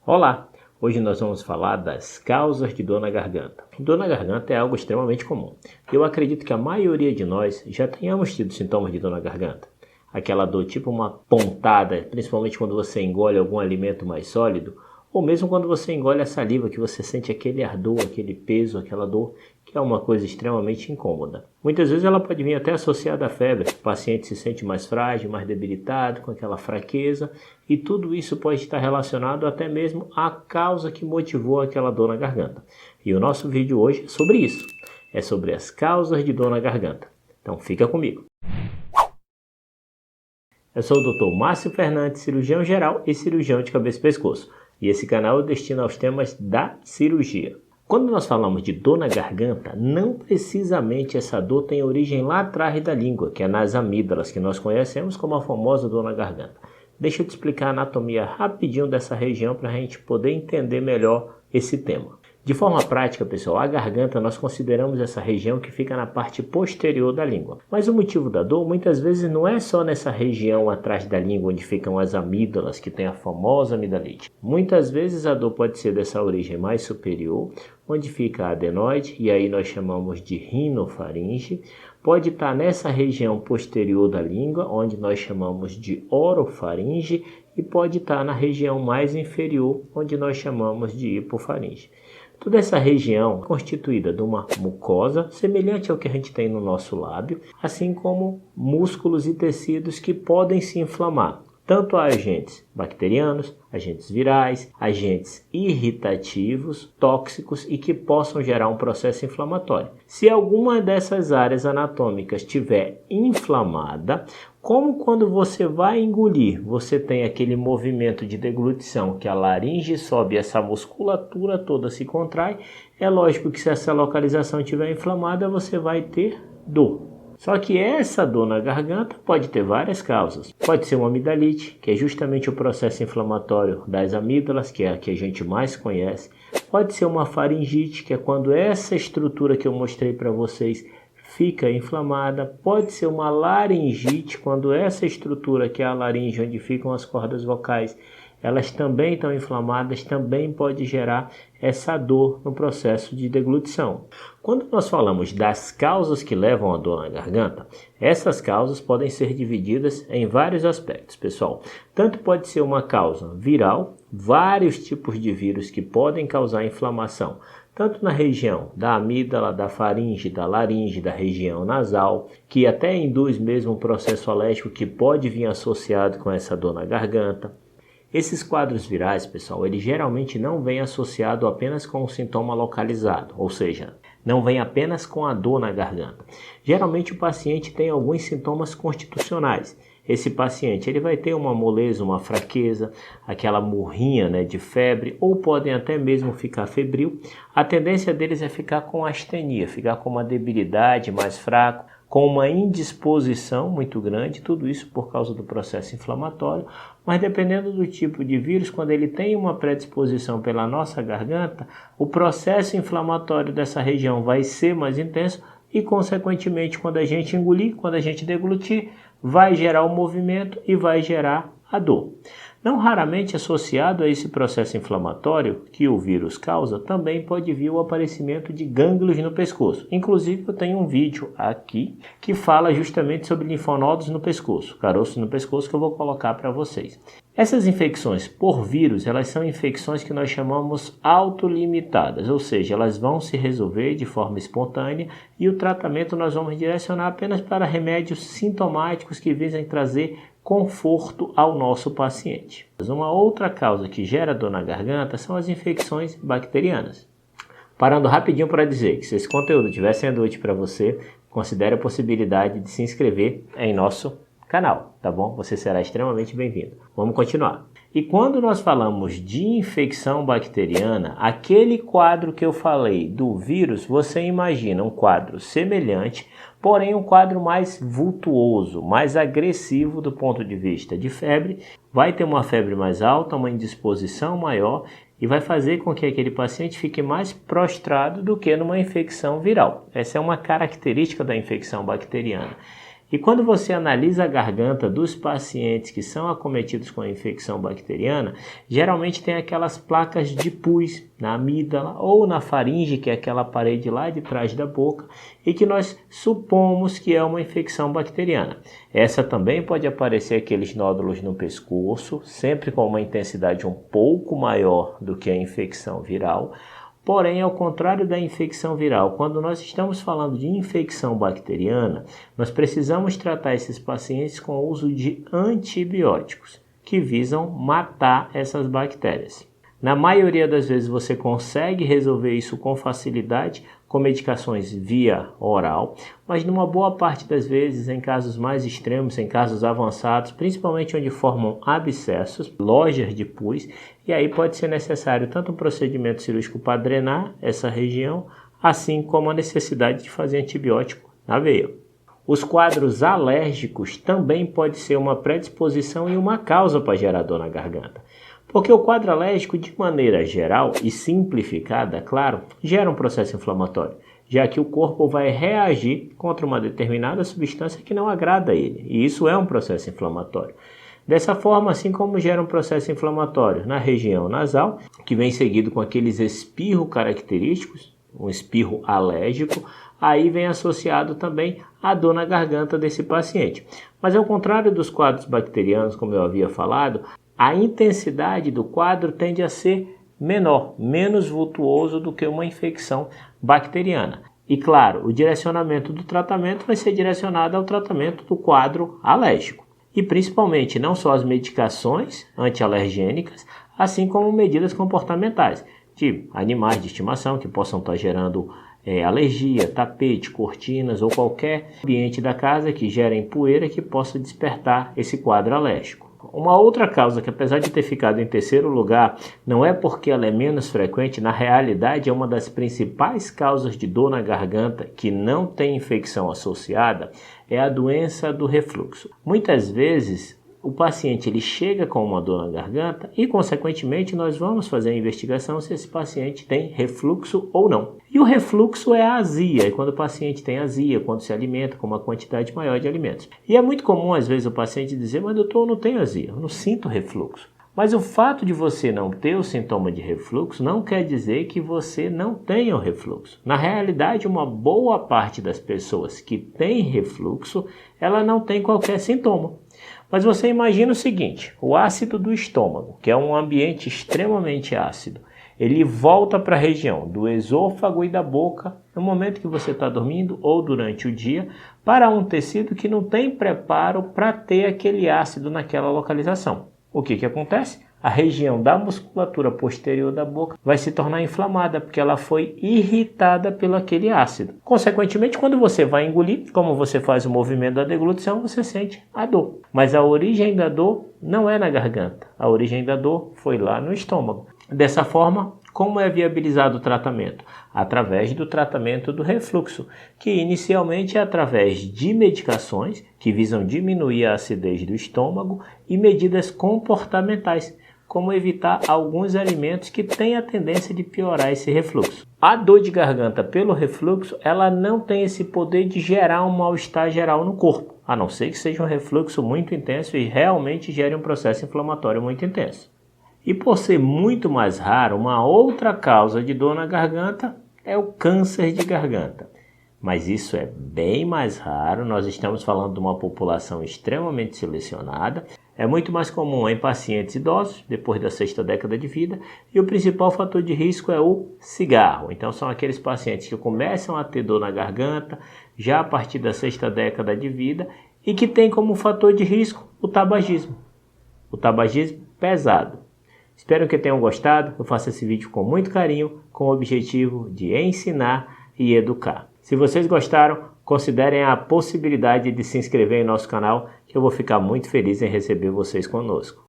Olá! Hoje nós vamos falar das causas de dor na garganta. Dor na garganta é algo extremamente comum. Eu acredito que a maioria de nós já tenhamos tido sintomas de dor na garganta. Aquela dor tipo uma pontada, principalmente quando você engole algum alimento mais sólido, ou mesmo quando você engole a saliva, que você sente aquele ardor, aquele peso, aquela dor, que é uma coisa extremamente incômoda. Muitas vezes ela pode vir até associada à febre. O paciente se sente mais frágil, mais debilitado, com aquela fraqueza, e tudo isso pode estar relacionado até mesmo à causa que motivou aquela dor na garganta. E o nosso vídeo hoje é sobre isso, é sobre as causas de dor na garganta. Então fica comigo. Eu sou o Dr. Márcio Fernandes, cirurgião geral e cirurgião de cabeça e pescoço. E esse canal eu destino aos temas da cirurgia. Quando nós falamos de dor na garganta, não precisamente essa dor tem origem lá atrás da língua, que é nas amígdalas, que nós conhecemos como a famosa dor na garganta. Deixa eu te explicar a anatomia rapidinho dessa região para a gente poder entender melhor esse tema. De forma prática, pessoal, a garganta nós consideramos essa região que fica na parte posterior da língua. Mas o motivo da dor muitas vezes não é só nessa região atrás da língua onde ficam as amígdalas, que tem a famosa amidalite. Muitas vezes a dor pode ser dessa origem mais superior, onde fica a adenoide, e aí nós chamamos de rinofaringe. Pode estar nessa região posterior da língua, onde nós chamamos de orofaringe, e pode estar na região mais inferior, onde nós chamamos de hipofaringe. Toda essa região é constituída de uma mucosa, semelhante ao que a gente tem no nosso lábio, assim como músculos e tecidos que podem se inflamar, tanto a agentes bacterianos, agentes virais, agentes irritativos, tóxicos e que possam gerar um processo inflamatório. Se alguma dessas áreas anatômicas estiver inflamada, como quando você vai engolir, você tem aquele movimento de deglutição que a laringe sobe e essa musculatura toda se contrai, é lógico que se essa localização estiver inflamada, você vai ter dor. Só que essa dor na garganta pode ter várias causas. Pode ser uma amidalite, que é justamente o processo inflamatório das amígdalas, que é a que a gente mais conhece. Pode ser uma faringite, que é quando essa estrutura que eu mostrei para vocês fica inflamada. Pode ser uma laringite, quando essa estrutura, que é a laringe, onde ficam as cordas vocais, elas também estão inflamadas, também pode gerar essa dor no processo de deglutição. Quando nós falamos das causas que levam à dor na garganta, essas causas podem ser divididas em vários aspectos, pessoal. Tanto pode ser uma causa viral, vários tipos de vírus que podem causar inflamação, tanto na região da amígdala, da faringe, da laringe, da região nasal, que até induz mesmo um processo alérgico que pode vir associado com essa dor na garganta. Esses quadros virais, pessoal, eles geralmente não vêm associado apenas com um sintoma localizado, ou seja, não vem apenas com a dor na garganta. Geralmente o paciente tem alguns sintomas constitucionais. Esse paciente ele vai ter uma moleza, uma fraqueza, aquela murrinha, de febre, ou podem até mesmo ficar febril. A tendência deles é ficar com astenia, ficar com uma debilidade, mais fraco, com uma indisposição muito grande, tudo isso por causa do processo inflamatório, mas dependendo do tipo de vírus, quando ele tem uma predisposição pela nossa garganta, o processo inflamatório dessa região vai ser mais intenso e, consequentemente, quando a gente engolir, quando a gente deglutir, vai gerar o movimento e vai gerar a dor. Não raramente associado a esse processo inflamatório que o vírus causa, também pode vir o aparecimento de gânglios no pescoço. Inclusive eu tenho um vídeo aqui que fala justamente sobre linfonodos no pescoço, caroços no pescoço, que eu vou colocar para vocês. Essas infecções por vírus, elas são infecções que nós chamamos autolimitadas, ou seja, elas vão se resolver de forma espontânea e o tratamento nós vamos direcionar apenas para remédios sintomáticos que visem trazer conforto ao nosso paciente. Uma outra causa que gera dor na garganta são as infecções bacterianas. Parando rapidinho para dizer que se esse conteúdo estiver sendo útil para você, considere a possibilidade de se inscrever em nosso canal, tá bom? Você será extremamente bem-vindo. Vamos continuar. E quando nós falamos de infecção bacteriana, aquele quadro que eu falei do vírus, você imagina um quadro semelhante, porém um quadro mais vultuoso, mais agressivo do ponto de vista de febre. Vai ter uma febre mais alta, uma indisposição maior e vai fazer com que aquele paciente fique mais prostrado do que numa infecção viral. Essa é uma característica da infecção bacteriana. E quando você analisa a garganta dos pacientes que são acometidos com a infecção bacteriana, geralmente tem aquelas placas de pus na amígdala ou na faringe, que é aquela parede lá de trás da boca, e que nós supomos que é uma infecção bacteriana. Essa também pode aparecer aqueles nódulos no pescoço, sempre com uma intensidade um pouco maior do que a infecção viral. Porém, ao contrário da infecção viral, quando nós estamos falando de infecção bacteriana, nós precisamos tratar esses pacientes com o uso de antibióticos, que visam matar essas bactérias. Na maioria das vezes você consegue resolver isso com facilidade com medicações via oral, mas numa boa parte das vezes, em casos mais extremos, em casos avançados, principalmente onde formam abscessos, lojas de pus, e aí pode ser necessário tanto um procedimento cirúrgico para drenar essa região, assim como a necessidade de fazer antibiótico na veia. Os quadros alérgicos também pode ser uma predisposição e uma causa para gerar dor na garganta. Porque o quadro alérgico, de maneira geral e simplificada, claro, gera um processo inflamatório, já que o corpo vai reagir contra uma determinada substância que não agrada a ele, e isso é um processo inflamatório. Dessa forma, assim como gera um processo inflamatório na região nasal, que vem seguido com aqueles espirros característicos, um espirro alérgico, aí vem associado também a dor na garganta desse paciente. Mas ao contrário dos quadros bacterianos, como eu havia falado, a intensidade do quadro tende a ser menor, menos vultuoso do que uma infecção bacteriana. E claro, o direcionamento do tratamento vai ser direcionado ao tratamento do quadro alérgico. E principalmente não só as medicações antialergênicas, assim como medidas comportamentais, de animais de estimação que possam estar gerando alergia, tapete, cortinas ou qualquer ambiente da casa que gerem poeira que possa despertar esse quadro alérgico. Uma outra causa que, apesar de ter ficado em terceiro lugar, não é porque ela é menos frequente, na realidade é uma das principais causas de dor na garganta que não tem infecção associada, é a doença do refluxo. Muitas vezes o paciente ele chega com uma dor na garganta e, consequentemente, nós vamos fazer a investigação se esse paciente tem refluxo ou não. E o refluxo é a azia, e quando o paciente tem azia, quando se alimenta com uma quantidade maior de alimentos. E é muito comum, às vezes, o paciente dizer, mas doutor, eu não tenho azia, eu não sinto refluxo. Mas o fato de você não ter o sintoma de refluxo não quer dizer que você não tenha o refluxo. Na realidade, uma boa parte das pessoas que têm refluxo, ela não tem qualquer sintoma. Mas você imagina o seguinte, o ácido do estômago, que é um ambiente extremamente ácido, ele volta para a região do esôfago e da boca no momento que você está dormindo ou durante o dia para um tecido que não tem preparo para ter aquele ácido naquela localização. O que acontece? A região da musculatura posterior da boca vai se tornar inflamada porque ela foi irritada pelo aquele ácido. Consequentemente, quando você vai engolir, como você faz o movimento da deglutição, você sente a dor. Mas a origem da dor não é na garganta. A origem da dor foi lá no estômago. Dessa forma, como é viabilizado o tratamento? Através do tratamento do refluxo, que inicialmente é através de medicações que visam diminuir a acidez do estômago e medidas comportamentais, como evitar alguns alimentos que têm a tendência de piorar esse refluxo. A dor de garganta pelo refluxo, ela não tem esse poder de gerar um mal-estar geral no corpo, a não ser que seja um refluxo muito intenso e realmente gere um processo inflamatório muito intenso. E por ser muito mais raro, uma outra causa de dor na garganta é o câncer de garganta. Mas isso é bem mais raro, nós estamos falando de uma população extremamente selecionada. É muito mais comum em pacientes idosos, depois da sexta década de vida, e o principal fator de risco é o cigarro. Então são aqueles pacientes que começam a ter dor na garganta já a partir da sexta década de vida e que tem como fator de risco o tabagismo. O tabagismo pesado. Espero que tenham gostado. Eu faço esse vídeo com muito carinho, com o objetivo de ensinar e educar. Se vocês gostaram, considerem a possibilidade de se inscrever em nosso canal, que eu vou ficar muito feliz em receber vocês conosco.